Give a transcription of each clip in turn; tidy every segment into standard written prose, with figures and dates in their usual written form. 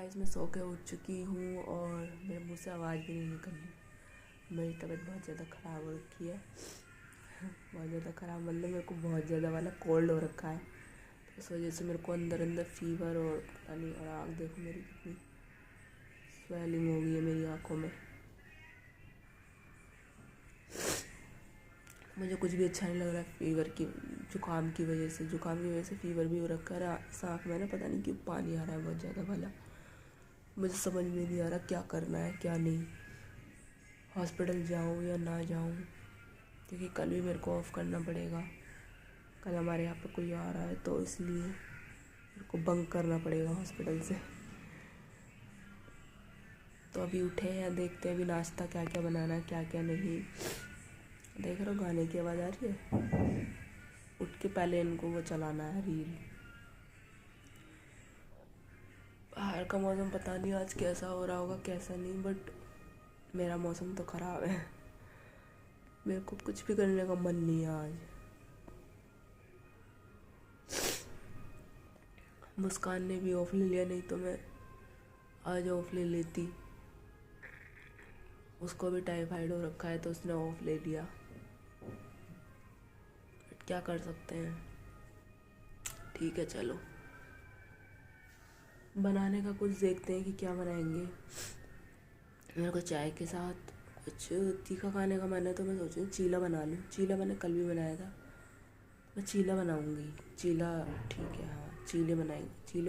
Guys मैं सो के उठ चुकी हूँ और मेरे मुंह से आवाज़ भी नहीं निकल रही। मेरी तबीयत बहुत ज़्यादा ख़राब हो रखी है। बहुत ज़्यादा ख़राब मतलब मेरे को बहुत ज़्यादा वाला कोल्ड हो रखा है। तो इस वजह से मेरे को अंदर अंदर फीवर और पता नहीं। और आँख देखो मेरी कितनी स्वेलिंग हो गई है मेरी आँखों में। मुझे कुछ भी अच्छा नहीं लग रहा है। फीवर की जुकाम की वजह से फीवर भी हो रखा है। इस आँख में ना पता नहीं क्यों पानी आ रहा है बहुत ज़्यादा वाला। मुझे समझ में नहीं आ रहा क्या करना है क्या नहीं। हॉस्पिटल जाऊँ या ना जाऊँ, क्योंकि कल भी मेरे को ऑफ़ करना पड़ेगा। कल हमारे यहाँ पे कोई आ रहा है तो इसलिए मेरे को बंक करना पड़ेगा हॉस्पिटल से। तो अभी उठे हैं, देखते हैं अभी नाश्ता क्या क्या बनाना है क्या क्या नहीं। देख रहे हो गाने की आवाज़ आ रही है। उठ के पहले इनको वो चलाना है रील। बाहर का मौसम पता नहीं आज कैसा हो रहा होगा कैसा नहीं, बट मेरा मौसम तो ख़राब है। मेरे को कुछ भी करने का मन नहीं है आज। मुस्कान ने भी ऑफ ले लिया, नहीं तो मैं आज ऑफ ले लेती। उसको भी टाइफाइड हो रखा है तो उसने ऑफ ले लिया। बट क्या कर सकते हैं। ठीक है चलो, बनाने का कुछ देखते हैं कि क्या बनाएंगे। मेरे को चाय के साथ कुछ तीखा खाने का मन है तो मैं सोच रही हूँ चीला बना लूँ। चीला मैंने कल भी बनाया था, मैं चीला बनाऊँगी। चीला ठीक है, हाँ चीले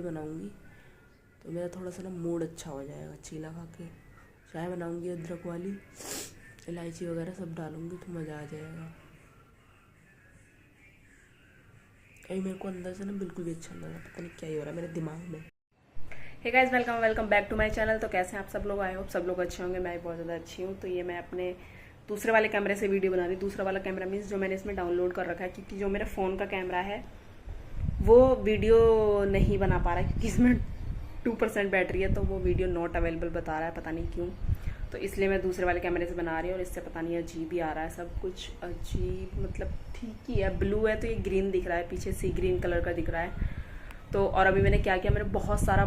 बनाऊँगी तो मेरा थोड़ा सा ना मूड अच्छा हो जाएगा। चीला खा के चाय बनाऊँगी अदरक वाली, इलायची वगैरह सब डालूँगी तो मज़ा आ जाएगा। अभी मेरे को अंदर से ना बिल्कुल भी अच्छा नहीं लग रहा, पता नहीं क्या ही हो रहा है मेरे दिमाग में। Hey guys, welcome back to my channel. तो कैसे हैं आप सब लोग? आई होप सब लोग अच्छे होंगे। मैं बहुत ज़्यादा अच्छी हूँ। तो ये मैं अपने दूसरे वाले कैमरे से वीडियो बना रही हूँ। दूसरा वाला कैमरा मीन्स जो मैंने इसमें डाउनलोड कर रखा है, क्योंकि जो मेरा फ़ोन का कैमरा है वो वीडियो नहीं बना पा रहा है, क्योंकि इसमें 2% बैटरी है, तो वो वीडियो नॉट अवेलेबल बता रहा है, पता नहीं क्यों। तो इसलिए मैं दूसरे वाले कैमरे से बना रही हूँ और इससे पता नहीं अजीब ही आ रहा है सब कुछ। अजीब मतलब ठीक ही है। ब्लू है तो ये ग्रीन दिख रहा है, पीछे सी ग्रीन कलर का दिख रहा है। तो और अभी मैंने क्या किया, मैंने बहुत सारा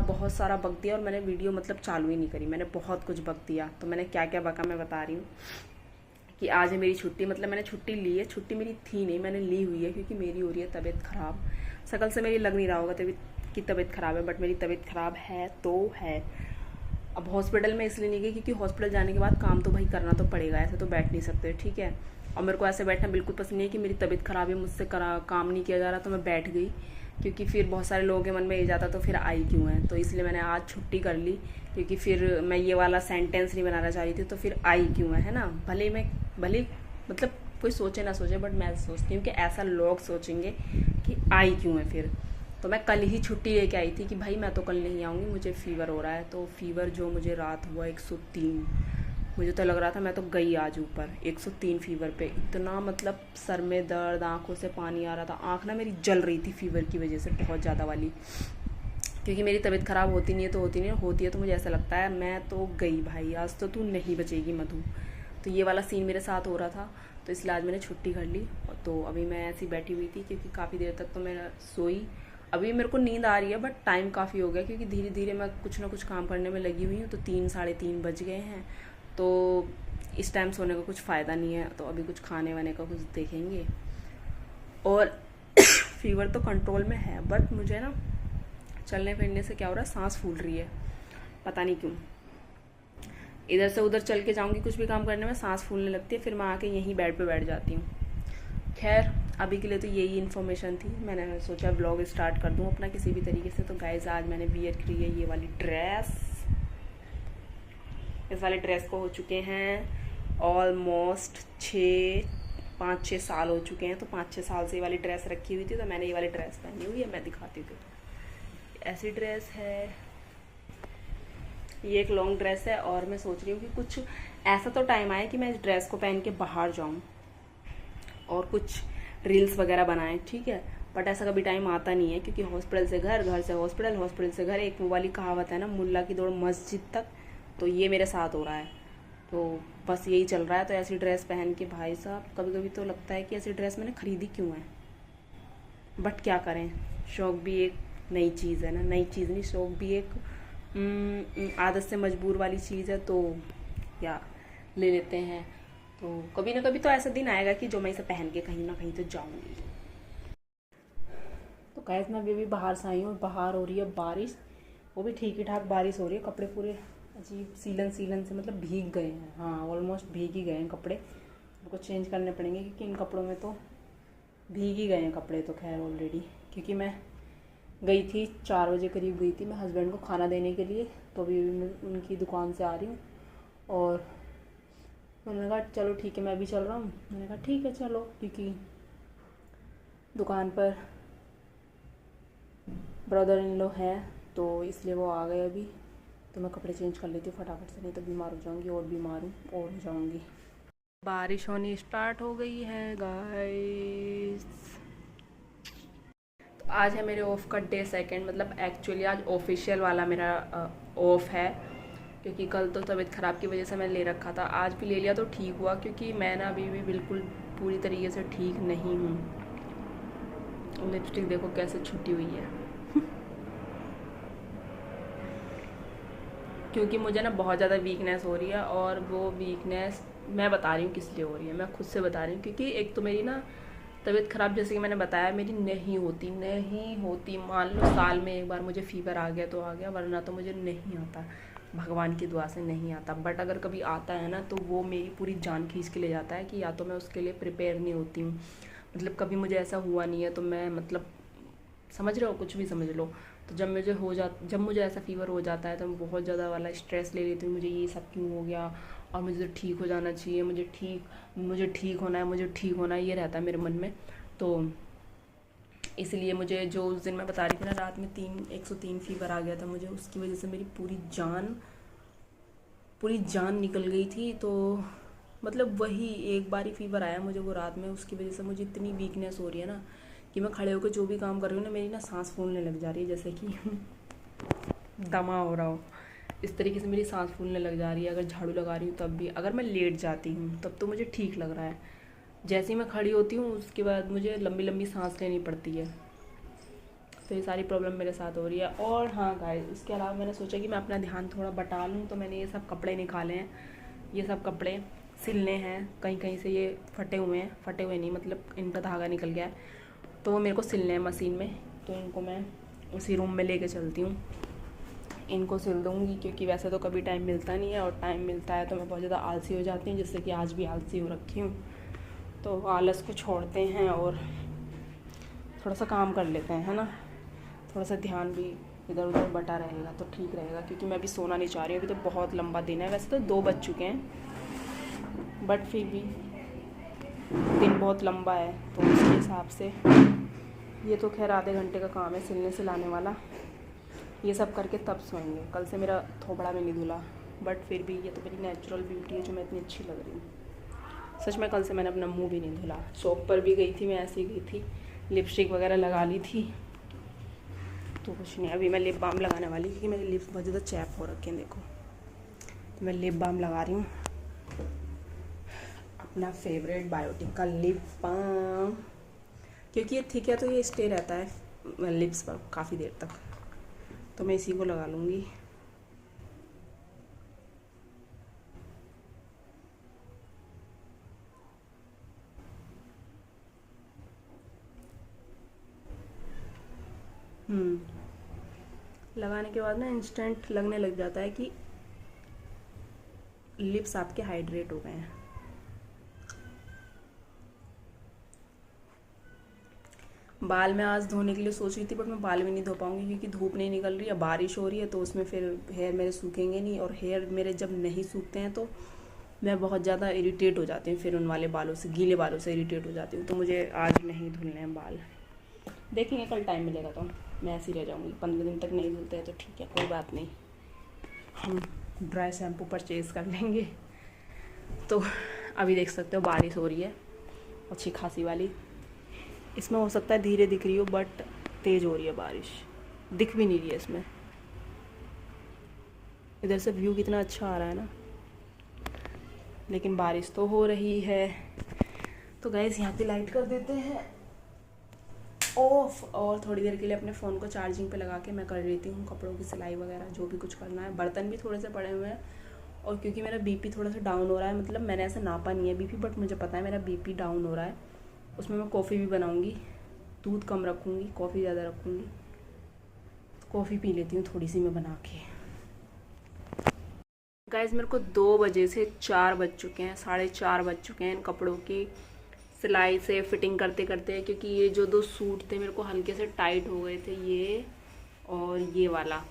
बक दिया और मैंने वीडियो मतलब चालू ही नहीं करी। मैंने बहुत कुछ बक दिया। तो मैंने क्या क्या बका मैं बता रही हूँ कि आज है मेरी छुट्टी। मतलब मैंने छुट्टी ली है, छुट्टी मेरी थी नहीं, मैंने ली हुई है क्योंकि मेरी हो रही है तबीयत ख़राब। शकल से मेरी लग नहीं रहा होगा तबीयत ख़राब है, बट मेरी तबीयत ख़राब है तो है। अब हॉस्पिटल में इसलिए नहीं गई क्योंकि हॉस्पिटल जाने के बाद काम तो भाई करना तो पड़ेगा, ऐसे तो बैठ नहीं सकते, ठीक है। और मेरे को ऐसे बैठना बिल्कुल पसंद नहीं है कि मेरी तबीयत ख़राब है, मुझसे काम नहीं किया जा रहा तो मैं बैठ गई, क्योंकि फिर बहुत सारे लोगों के मन में ये जाता तो फिर आई क्यों है। तो इसलिए मैंने आज छुट्टी कर ली, क्योंकि फिर मैं ये वाला सेंटेंस नहीं बनाना चाह रही थी, तो फिर आई क्यों है ना। भले मतलब कोई सोचे ना सोचे, बट मैं सोचती हूँ कि ऐसा लोग सोचेंगे कि आई क्यों है फिर। तो मैं कल ही छुट्टी लेके आई थी कि भाई मैं तो कल नहीं आऊँगी, मुझे फ़ीवर हो रहा है। तो फ़ीवर जो मुझे रात हुआ 103, मुझे तो लग रहा था मैं तो गई आज ऊपर। 103 फ़ीवर पे, इतना मतलब सर में दर्द, आँखों से पानी आ रहा था, आँख ना मेरी जल रही थी फ़ीवर की वजह से बहुत ज़्यादा वाली। क्योंकि मेरी तबीयत ख़राब होती नहीं है तो होती नहीं है, होती है तो मुझे ऐसा लगता है मैं तो गई भाई, आज तो तू नहीं बचेगी मधु। तो ये वाला सीन मेरे साथ हो रहा था, तो इसलिए आज मैंने छुट्टी कर ली। तो अभी मैं ऐसी बैठी हुई थी क्योंकि काफ़ी देर तक तो मैं सोई। अभी मेरे को नींद आ रही है, बट टाइम काफ़ी हो गया क्योंकि धीरे धीरे मैं कुछ ना कुछ काम करने में लगी हुई हूँ। तो 3 साढ़े 3 बज गए हैं, तो इस टाइम सोने का कुछ फ़ायदा नहीं है। तो अभी कुछ खाने वाने का कुछ देखेंगे। और फीवर तो कंट्रोल में है, बट मुझे ना चलने फिरने से क्या हो रहा है, सांस फूल रही है, पता नहीं क्यों। इधर से उधर चल के जाऊंगी कुछ भी काम करने में, सांस फूलने लगती है, फिर मैं आके यहीं बेड पे बैठ जाती हूँ। खैर अभी के लिए तो यही इन्फॉर्मेशन थी। मैंने सोचा ब्लॉग स्टार्ट कर दूँ अपना किसी भी तरीके से। तो गाइज आज मैंने वियर करी है ये वाली ड्रेस। इस वाले ड्रेस को हो चुके हैं ऑलमोस्ट 5-6 साल हो चुके हैं। तो 5-6 साल से ये वाली ड्रेस रखी हुई थी, तो मैंने ये वाली ड्रेस पहनी हुई है। मैं दिखाती हूँ, ऐसी ड्रेस है, ये एक लॉन्ग ड्रेस है। और मैं सोच रही हूँ कि कुछ ऐसा तो टाइम आए कि मैं इस ड्रेस को पहन के बाहर जाऊँ और कुछ रील्स वगैरह बनाएं, ठीक है। बट ऐसा कभी टाइम आता नहीं है, क्योंकि हॉस्पिटल से घर, घर से हॉस्पिटल, हॉस्पिटल से घर, एक वो वाली कहावत है ना, मुल्ला की दौड़ मस्जिद तक। तो ये मेरे साथ हो रहा है, तो बस यही चल रहा है। तो ऐसी ड्रेस पहन के भाई साहब कभी कभी तो लगता है कि ऐसी ड्रेस मैंने खरीदी क्यों है, बट क्या करें, शौक भी एक नई चीज़ है ना, नई चीज़ नहीं, शौक भी एक आदत से मजबूर वाली चीज़ है तो या ले लेते हैं। तो कभी ना कभी तो ऐसा दिन आएगा कि जो मैं इसे पहन के कहीं ना कहीं तो जाऊंगी। तो गाइस मैं अभी बाहर से आई हूँ, बाहर हो रही है बारिश, वो भी ठीक ही ठाक बारिश हो रही है। कपड़े पूरे अजीब सीलन सीलन से मतलब भीग गए हैं, हाँ ऑलमोस्ट भीग ही गए हैं कपड़े। उनको चेंज करने पड़ेंगे क्योंकि इन कपड़ों में तो भीग ही गए हैं कपड़े तो खैर ऑलरेडी। क्योंकि मैं गई थी 4 बजे करीब गई थी मैं हस्बैंड को खाना देने के लिए, तो अभी मैं उनकी दुकान से आ रही हूँ और उन्होंने कहा चलो ठीक है मैं भी चल रहा हूँ। मैंने कहा ठीक है चलो, क्योंकि दुकान पर ब्रदर इन लॉ है तो इसलिए वो आ गए अभी। तो मैं कपड़े चेंज कर लेती हूँ फटाफट से, नहीं तो बीमार हो जाऊँगी और बीमार हूँ और हो जाऊँगी। बारिश होनी स्टार्ट हो गई है गाइस। तो आज है मेरे ऑफ का डे 2, मतलब एक्चुअली आज ऑफिशियल वाला मेरा ऑफ है, क्योंकि कल तो तबीयत ख़राब की वजह से मैं ले रखा था। आज भी ले लिया तो ठीक हुआ, क्योंकि मैं ना अभी भी बिल्कुल पूरी तरीके से ठीक नहीं हूँ। लिपस्टिक देखो कैसे छुट्टी हुई है क्योंकि मुझे ना बहुत ज़्यादा वीकनेस हो रही है, और वो वीकनेस मैं बता रही हूँ किस लिए हो रही है, मैं खुद से बता रही हूँ। क्योंकि एक तो मेरी ना तबीयत ख़राब, जैसे कि मैंने बताया, मेरी नहीं होती। मान लो साल में एक बार मुझे फ़ीवर आ गया तो आ गया, वरना तो मुझे नहीं आता, भगवान की दुआ से नहीं आता। बट अगर कभी आता है ना तो वो मेरी पूरी जान खींच के ले जाता है कि या तो मैं उसके लिए प्रिपेयर नहीं होती हूँ। मतलब कभी मुझे ऐसा हुआ नहीं है, तो मैं मतलब समझ रहे हो, कुछ भी समझ लो। तो जब मुझे ऐसा फ़ीवर हो जाता है तो मैं बहुत ज़्यादा वाला स्ट्रेस ले लेती हूँ, मुझे ये सब क्यों हो गया और मुझे ठीक हो जाना चाहिए, मुझे ठीक होना है, ये रहता है मेरे मन में। तो इसलिए मुझे जो उस दिन मैं बता रही थी ना, रात में 103 फ़ीवर आ गया था मुझे, उसकी वजह से मेरी पूरी जान निकल गई थी। तो मतलब वही एक बार ही फ़ीवर आया मुझे वो रात में, उसकी वजह से मुझे इतनी वीकनेस हो रही है ना कि मैं खड़े होकर जो भी काम कर रही हूँ ना, मेरी ना सांस फूलने लग जा रही है, जैसे कि दमा हो रहा हो। इस तरीके से मेरी सांस फूलने लग जा रही है। अगर झाड़ू लगा रही हूँ तब भी, अगर मैं लेट जाती हूँ तब तो मुझे ठीक लग रहा है, जैसे ही मैं खड़ी होती हूँ उसके बाद मुझे लंबी लंबी सांस लेनी पड़ती है। तो ये सारी प्रॉब्लम मेरे साथ हो रही है। और हाँ गाइस, इसके अलावा मैंने सोचा कि मैं अपना ध्यान थोड़ा बटा लूँ, तो मैंने ये सब कपड़े निकाले हैं। ये सब कपड़े सिलने हैं, कहीं कहीं से ये फटे हुए नहीं, मतलब इनका धागा निकल गया है, तो वो मेरे को सिलने हैं मशीन में। तो इनको मैं उसी रूम में लेके चलती हूँ, इनको सिल दूँगी। क्योंकि वैसे तो कभी टाइम मिलता नहीं है, और टाइम मिलता है तो मैं बहुत ज़्यादा आलसी हो जाती हूँ, जिससे कि आज भी आलसी हो रखी हूँ। तो आलस को छोड़ते हैं और थोड़ा सा काम कर लेते हैं, है ना। थोड़ा सा ध्यान भी इधर उधर बटा रहेगा तो ठीक रहेगा। क्योंकि मैं अभी सोना नहीं चाह रही हूँ, अभी तो बहुत लंबा दिन है। वैसे तो 2 बज चुके हैं, बट फिर भी दिन बहुत लंबा है, तो उसके हिसाब से ये तो खैर आधे घंटे का काम है सिलने सिलाने वाला। ये सब करके तब सोएंगे। कल से मेरा थोबड़ा भी नहीं धुला, बट फिर भी ये तो मेरी नेचुरल ब्यूटी है जो मैं इतनी अच्छी लग रही हूँ। सच में कल से मैंने अपना मुंह भी नहीं धुला। शॉप पर भी गई थी, मैं ऐसे ही गई थी, लिपस्टिक वगैरह लगा ली थी, तो कुछ नहीं। अभी मैं लिप बाम लगाने वाली, क्योंकि मेरे लिप्स बहुत ज़्यादा चैप हो रखे हैं, देखो। तो मैं लिप बाम लगा रही हूँ, अपना फेवरेट बायोटिक का लिप बाम, क्योंकि ये थिक है तो ये स्टे रहता है लिप्स पर काफ़ी देर तक, तो मैं इसी को लगा लूँगी। लगाने के बाद ना इंस्टेंट लगने लग जाता है कि लिप्स आपके हाइड्रेट हो गए हैं। बाल मैं आज धोने के लिए सोच रही थी, बट मैं बाल भी नहीं धो पाऊंगी, क्योंकि धूप नहीं निकल रही है, बारिश हो रही है, तो उसमें फिर हेयर मेरे सूखेंगे नहीं। और हेयर मेरे जब नहीं सूखते हैं तो मैं बहुत ज़्यादा इरिटेट हो जाती हूँ, फिर उन वाले बालों से, गीले बालों से इरिटेट हो जाती हूँ। तो मुझे आज नहीं धुलने हैं बाल, देखेंगे कल टाइम मिलेगा तो मैं ऐसी रह जाऊँगी। 15 दिन तक नहीं धुलते हैं तो ठीक है, कोई बात नहीं, हम ड्राई शैम्पू परचेज़ कर लेंगे। तो अभी देख सकते हो बारिश हो रही है अच्छी खासी वाली। इसमें हो सकता है धीरे दिख रही हो, बट तेज़ हो रही है बारिश, दिख भी नहीं रही है इसमें। इधर से व्यू कितना अच्छा आ रहा है ना, लेकिन बारिश तो हो रही है। तो गाइस यहाँ पे लाइट कर देते हैं। ऑफ, और थोड़ी देर के लिए अपने फ़ोन को चार्जिंग पे लगा के मैं कर लेती हूँ कपड़ों की सिलाई वगैरह, जो भी कुछ करना है। बर्तन भी थोड़े से पड़े हुए हैं, और क्योंकि मेरा बीपी थोड़ा सा डाउन हो रहा है, मतलब मैंने ऐसा नापा नहीं है बीपी, बट मुझे पता है मेरा बीपी डाउन हो रहा है। उसमें मैं कॉफ़ी भी बनाऊँगी, दूध कम रखूँगी, कॉफ़ी ज़्यादा रखूँगी। कॉफ़ी पी लेती हूँ थोड़ी सी मैं बना के। गाइस मेरे को 2 बजे से 4 बज चुके हैं, 4:30 बज चुके हैं इन कपड़ों की सिलाई से फिटिंग करते करते, क्योंकि ये जो 2 सूट थे मेरे को हल्के से टाइट हो गए थे, ये और ये वाला।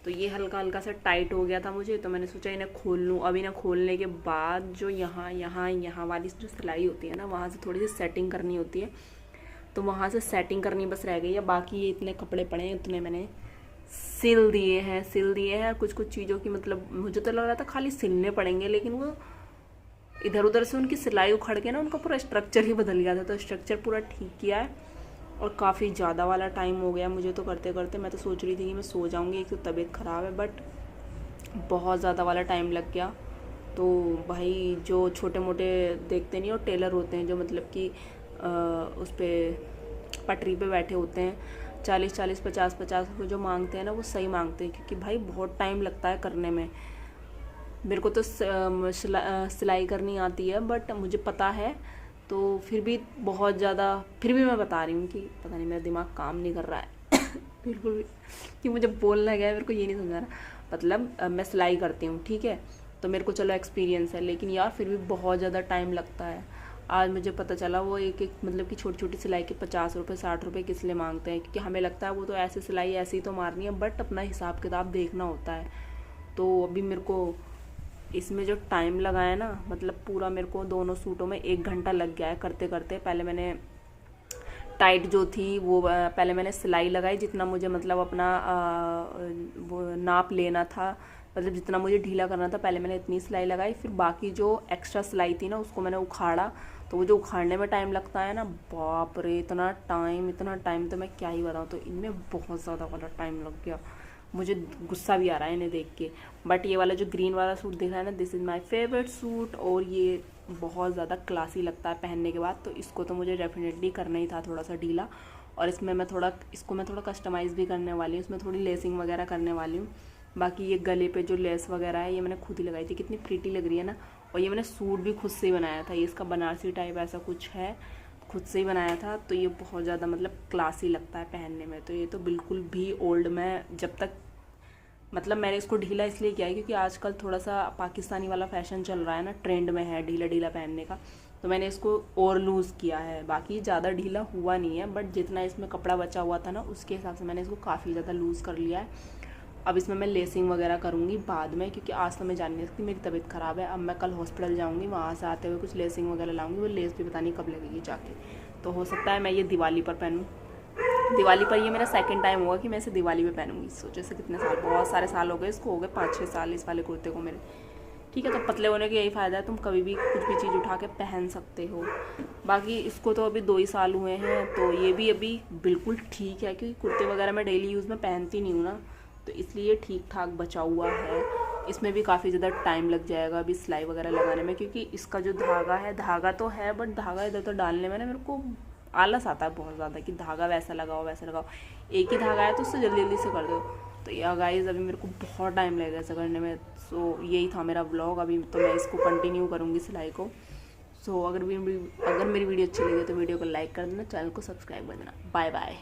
तो ये हल्का हल्का सा टाइट हो गया था मुझे, तो मैंने सोचा इन्हें खोल लूँ। अब इन्हें खोलने के बाद जो यहाँ वाली जो सिलाई होती है ना, वहाँ से थोड़ी सी सेटिंग करनी होती है, तो वहाँ से सेटिंग करनी बस रह गई है। बाकी ये इतने कपड़े पड़े हैं, इतने मैंने सिल दिए हैं। कुछ कुछ चीज़ों की मतलब मुझे तो लग रहा था खाली सिलने पड़ेंगे, लेकिन वो इधर उधर से उनकी सिलाई उखड़ के ना उनका पूरा स्ट्रक्चर ही बदल गया था। तो स्ट्रक्चर पूरा ठीक किया है, और काफ़ी ज़्यादा वाला टाइम हो गया मुझे तो करते करते। मैं तो सोच रही थी कि मैं सो जाऊँगी, एक तो तबीयत ख़राब है, बट बहुत ज़्यादा वाला टाइम लग गया। तो भाई जो छोटे मोटे देखते नहीं, और टेलर होते हैं जो मतलब कि उस पर पटरी पे बैठे होते हैं, 40-40, 50-50 रुपये जो मांगते हैं ना, वो सही मांगते हैं, क्योंकि भाई बहुत टाइम लगता है करने में। मेरे को तो सिलाई करनी आती है, बट मुझे पता है, तो फिर भी बहुत ज़्यादा, फिर भी मैं बता रही हूँ कि पता नहीं मेरा दिमाग काम नहीं कर रहा है बिल्कुल भी, कि मुझे बोलना क्या है मेरे को ये नहीं समझा रहा। मतलब मैं सिलाई करती हूँ, ठीक है, तो मेरे को चलो एक्सपीरियंस है, लेकिन यार फिर भी बहुत ज़्यादा टाइम लगता है। आज मुझे पता चला वो एक मतलब कि छोटी छोटी सिलाई के 50 रुपये 60 रुपये किस लिए मांगते हैं, क्योंकि हमें लगता है वो तो ऐसे सिलाई ऐसे ही तो मारनी है, बट अपना हिसाब किताब देखना होता है। तो अभी मेरे को इसमें जो टाइम लगा है ना, मतलब पूरा मेरे को दोनों सूटों में 1 घंटा लग गया है करते करते। पहले मैंने टाइट जो थी वो पहले मैंने सिलाई लगाई, जितना मुझे मतलब अपना वो नाप लेना था, मतलब जितना मुझे ढीला करना था, पहले मैंने इतनी सिलाई लगाई। फिर बाकी जो एक्स्ट्रा सिलाई थी ना, उसको मैंने उखाड़ा। तो वो जो उखाड़ने में टाइम लगता है ना, बाप रे, इतना टाइम तो मैं क्या ही बताऊँ। तो इनमें बहुत ज़्यादा वाला टाइम लग गया, मुझे गुस्सा भी आ रहा है इन्हें देख के। बट ये वाला जो ग्रीन वाला सूट दिख रहा है ना, this is my favourite suit, और ये बहुत ज़्यादा क्लासी लगता है पहनने के बाद। तो इसको तो मुझे डेफिनेटली करना ही था थोड़ा सा ढीला, और इसमें मैं थोड़ा कस्टमाइज़ भी करने वाली हूँ, इसमें थोड़ी लेसिंग वगैरह करने वाली हूँ। बाकी ये गले पे जो लेस वगैरह है, ये मैंने खुद ही लगाई थी, कितनी प्रीटी लग रही है ना। और ये मैंने सूट भी खुद से ही बनाया था, ये इसका बनारसी टाइप ऐसा कुछ है, खुद से ही बनाया था। तो ये बहुत ज़्यादा मतलब क्लासी लगता है पहनने में। तो ये तो बिल्कुल भी ओल्ड, मैं जब तक मतलब मैंने इसको ढीला इसलिए किया है क्योंकि आजकल थोड़ा सा पाकिस्तानी वाला फैशन चल रहा है ना, ट्रेंड में है ढीला ढीला पहनने का, तो मैंने इसको और लूज़ किया है। बाकी ज़्यादा ढीला हुआ नहीं है, बट जितना इसमें कपड़ा बचा हुआ था ना, उसके हिसाब से मैंने इसको काफ़ी ज़्यादा लूज़ कर लिया है। अब इसमें मैं लेसिंग वगैरह करूँगी बाद में, क्योंकि आज तो मैं जान नहीं सकती, मेरी तबीयत ख़राब है। अब मैं कल हॉस्पिटल जाऊँगी, वहाँ से आते हुए कुछ लेसिंग वगैरह लाऊँगी, वो लेस भी पता नहीं कब लगेगी जाके। तो हो सकता है मैं ये दिवाली पर पहनूँ। दिवाली पर ये मेरा सेकंड टाइम होगा कि मैं इसे दिवाली पे पहनूंगी। सोचे से कितने साल, बहुत सारे साल हो गए इसको, हो गए 5-6 साल इस वाले कुर्ते को मेरे। ठीक है, तो पतले होने का यही फ़ायदा है, तुम कभी भी कुछ भी चीज़ उठा के पहन सकते हो। बाकी इसको तो अभी 2 ही साल हुए हैं, तो ये भी अभी बिल्कुल ठीक है, क्योंकि कुर्ते वगैरह मैं डेली यूज़ में पहनती नहीं हूँ ना, तो इसलिए ठीक ठाक बचा हुआ है। इसमें भी काफ़ी ज़्यादा टाइम लग जाएगा अभी सिलाई वगैरह लगाने में, क्योंकि इसका जो धागा है, धागा तो है, बट धागा इधर तो डालने में ना मेरे को आलस आता है बहुत ज़्यादा, कि धागा वैसा लगाओ। एक ही धागा है तो उससे जल्दी जल्दी से कर दो। तो या गाइस अभी मेरे को बहुत टाइम लगेगा ऐसा करने में। सो यही था मेरा व्लॉग, अभी तो मैं इसको कंटिन्यू करूँगी सिलाई को। सो अगर मेरी वीडियो अच्छी लगी तो वीडियो को लाइक कर देना, चैनल को सब्सक्राइब कर देना। Bye bye.